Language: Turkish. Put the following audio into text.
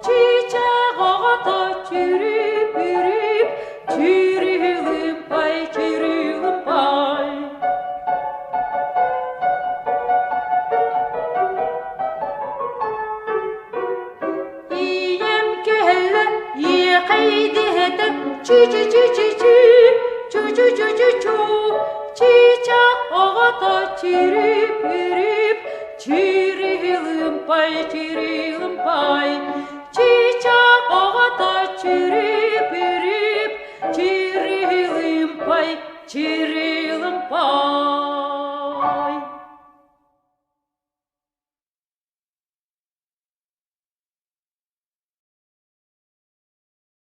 Çiçek ağata çürüp yürüp, çürüğüm pay, çürüğüm pay. İyem kelle, iyi kaydı çi çi çi çi çi, çu çu çu çu çu. Çiçek ağata çürüp yürüp, çürüğüm pay, çürüğüm pay. Çiçek ağata çürüp